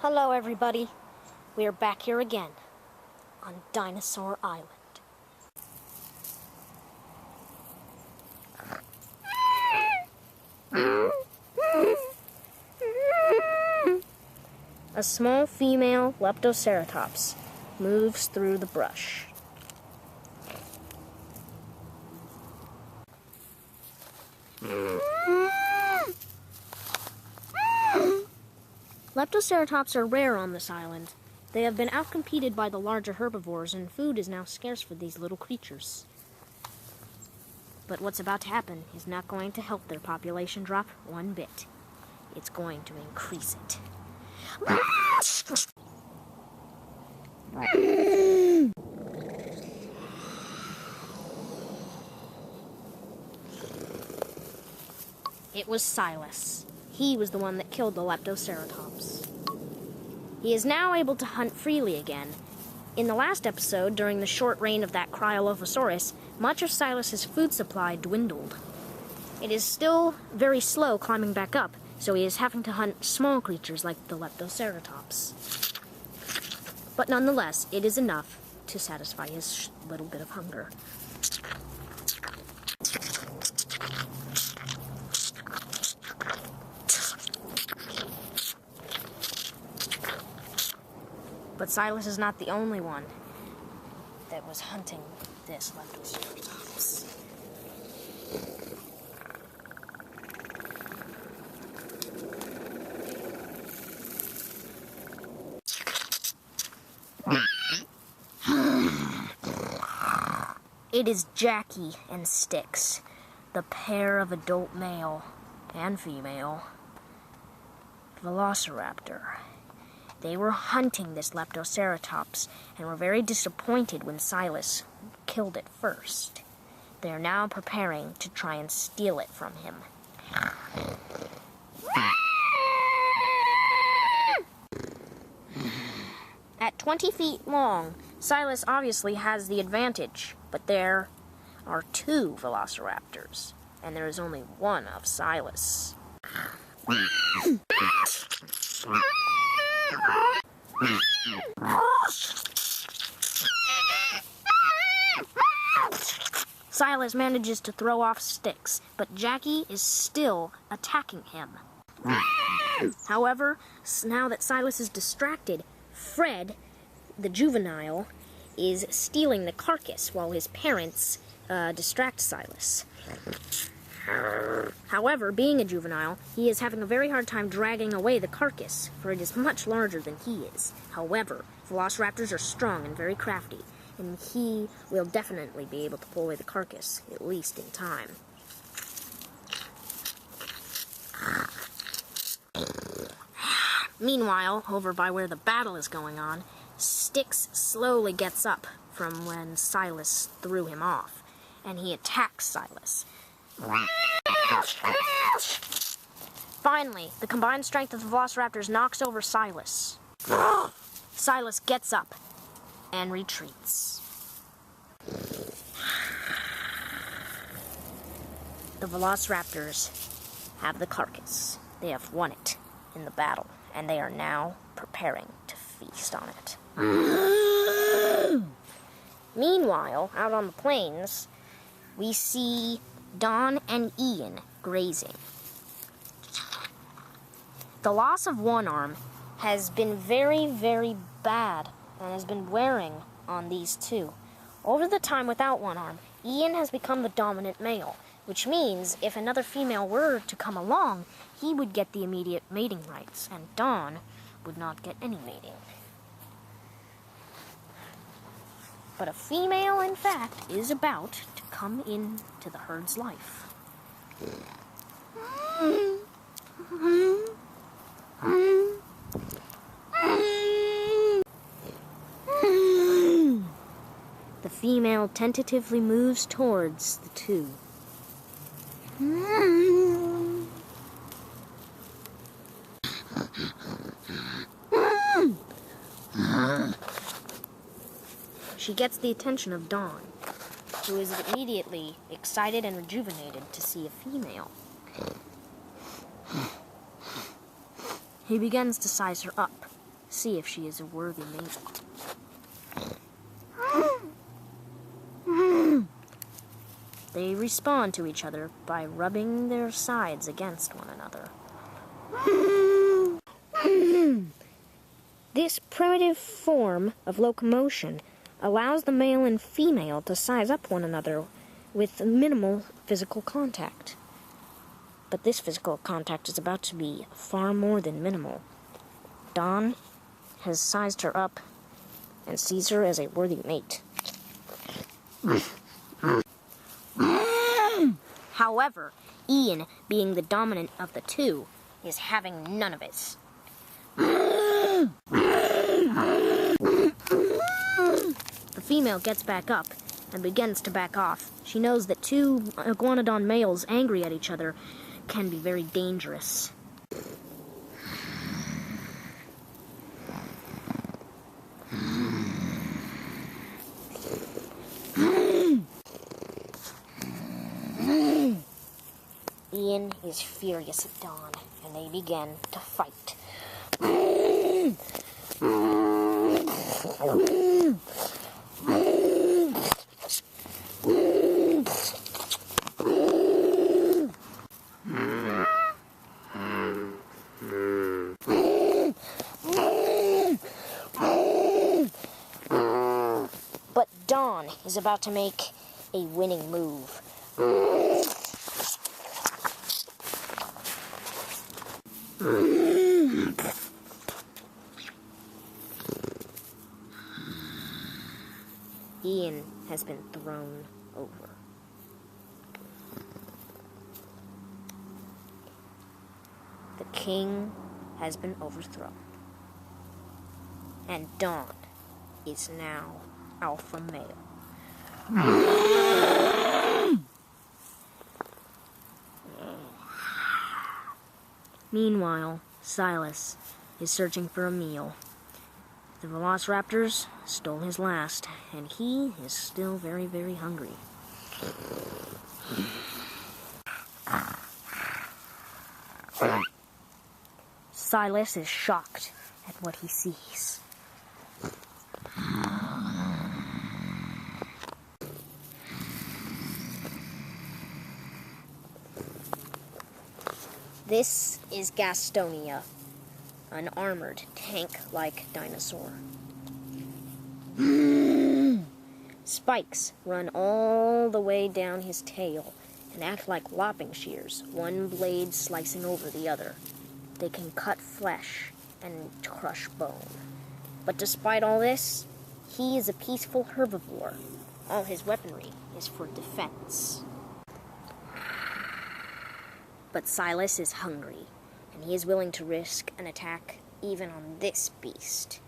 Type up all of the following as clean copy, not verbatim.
Hello, everybody. We are back here again on Dinosaur Island. A small female Leptoceratops moves through the brush. Leptoceratops are rare on this island. They have been outcompeted by the larger herbivores, and food is now scarce for these little creatures. But what's about to happen is not going to help their population drop one bit. It's going to increase it. It was Silas. He was the one that killed the Leptoceratops. He is now able to hunt freely again. In the last episode, during the short reign of that Cryolophosaurus, much of Silas's food supply dwindled. It is still very slow climbing back up, so he is having to hunt small creatures like the Leptoceratops. But nonetheless, it is enough to satisfy his little bit of hunger. But Silas is not the only one that was hunting this Leptoceratops. It is Jackie and Styx, the pair of adult male and female velociraptor. They were hunting this Leptoceratops and were very disappointed when Silas killed it first. They are now preparing to try and steal it from him. At 20 feet long, Silas obviously has the advantage, but there are two velociraptors, and there is only one of Silas. Silas manages to throw off Styx, but Jackie is still attacking him. However, now that Silas is distracted, Fred, the juvenile, is stealing the carcass while his parents distract Silas. However, being a juvenile, he is having a very hard time dragging away the carcass, for it is much larger than he is. However, velociraptors are strong and very crafty, and he will definitely be able to pull away the carcass, at least in time. Meanwhile, over by where the battle is going on, Styx slowly gets up from when Silas threw him off, and he attacks Silas. Finally, the combined strength of the velociraptors knocks over Silas. Silas gets up and retreats. The velociraptors have the carcass. They have won it in the battle, and they are now preparing to feast on it. Meanwhile, out on the plains, we see Don and Ian grazing. The loss of one arm has been very, very bad and has been wearing on these two. Over the time without one arm, Ian has become the dominant male, which means if another female were to come along, he would get the immediate mating rights, and Don would not get any mating. But a female, in fact, is about to come into the herd's life. The female tentatively moves towards the two. She gets the attention of Dawn, who is immediately excited and rejuvenated to see a female. He begins to size her up, see if she is a worthy mate. They respond to each other by rubbing their sides against one another. This primitive form of locomotion allows the male and female to size up one another with minimal physical contact. But this physical contact is about to be far more than minimal. Dawn has sized her up and sees her as a worthy mate. However, Ian, being the dominant of the two, is having none of it. The female gets back up and begins to back off. She knows that two iguanodon males angry at each other can be very dangerous. Ian is furious at Dawn, and they begin to fight. But Dawn is about to make a winning move. Ian has been thrown over. The king has been overthrown. And Dawn is now alpha male. Meanwhile, Silas is searching for a meal. The velociraptors stole his last, and he is still very, very hungry. Silas is shocked at what he sees. This is Gastonia, an armored tank-like dinosaur. Spikes run all the way down his tail and act like lopping shears, one blade slicing over the other. They can cut flesh and crush bone. But despite all this, he is a peaceful herbivore. All his weaponry is for defense. But Silas is hungry, and he is willing to risk an attack even on this beast.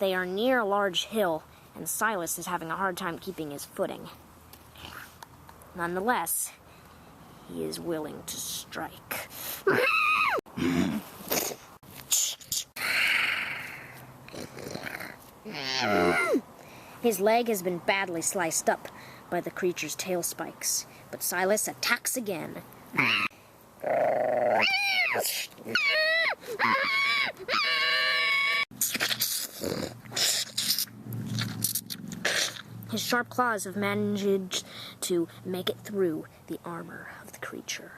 They are near a large hill, and Silas is having a hard time keeping his footing. Nonetheless, he is willing to strike. His leg has been badly sliced up by the creature's tail spikes, but Silas attacks again. His sharp claws have managed to make it through the armor of the creature.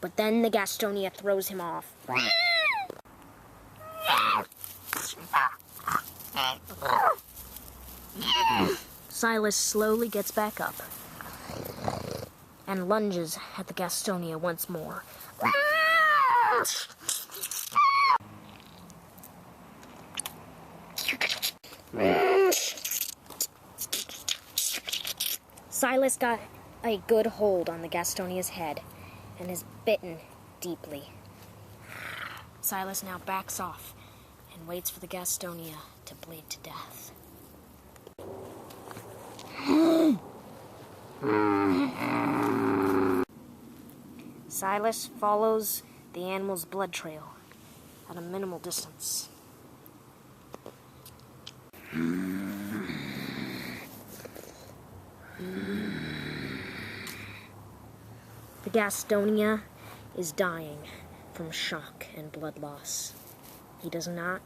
But then the Gastonia throws him off. Silas slowly gets back up and lunges at the Gastonia once more. Silas got a good hold on the Gastonia's head and is bitten deeply. Silas now backs off and waits for the Gastonia to bleed to death. Silas follows the animal's blood trail at a minimal distance. The Gastonia is dying from shock and blood loss. He does not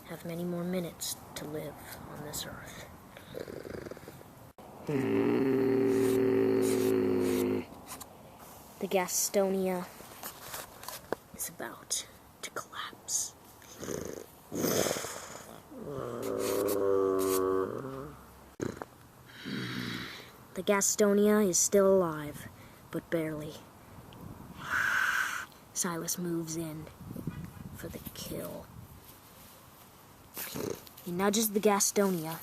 have many more minutes to live on this earth. The Gastonia is about to collapse. The Gastonia is still alive, but barely. Silas moves in for the kill. He nudges the Gastonia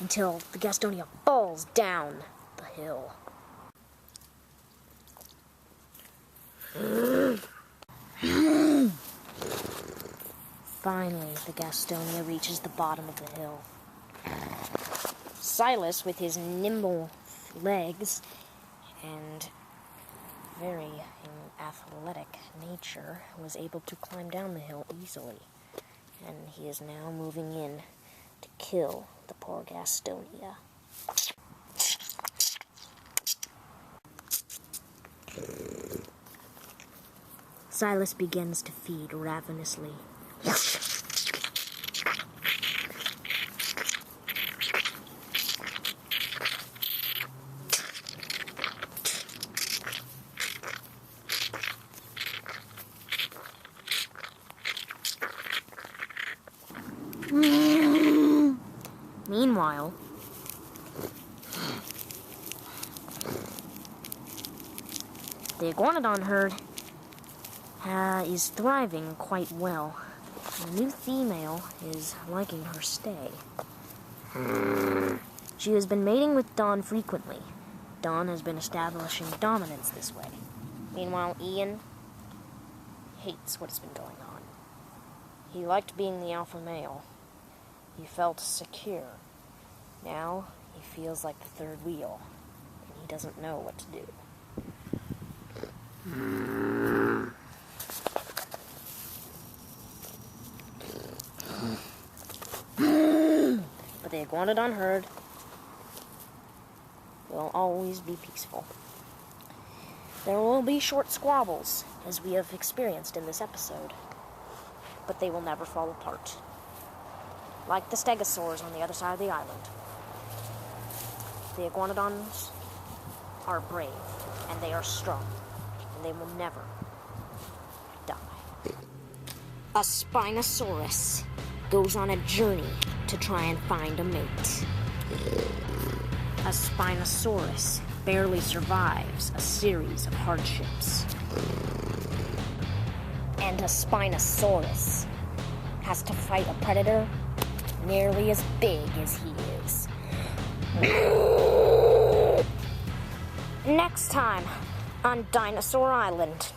until the Gastonia falls down the hill. Finally, the Gastonia reaches the bottom of the hill. Silas, with his nimble legs and very athletic nature, was able to climb down the hill easily, and he is now moving in to kill the poor Gastonia. Silas begins to feed ravenously. Meanwhile, the iguanodon herd is thriving quite well. The new female is liking her stay. She has been mating with Dawn frequently. Dawn has been establishing dominance this way. Meanwhile, Ian hates what's been going on. He liked being the alpha male. He felt secure. Now, he feels like the third wheel, and he doesn't know what to do. But the iguanodon herd will always be peaceful. There will be short squabbles, as we have experienced in this episode, but they will never fall apart. Like the stegosaurs on the other side of the island. The iguanodons are brave, and they are strong, and they will never die. A Spinosaurus goes on a journey to try and find a mate. A Spinosaurus barely survives a series of hardships. And a Spinosaurus has to fight a predator nearly as big as he is. Next time on Dinosaur Island.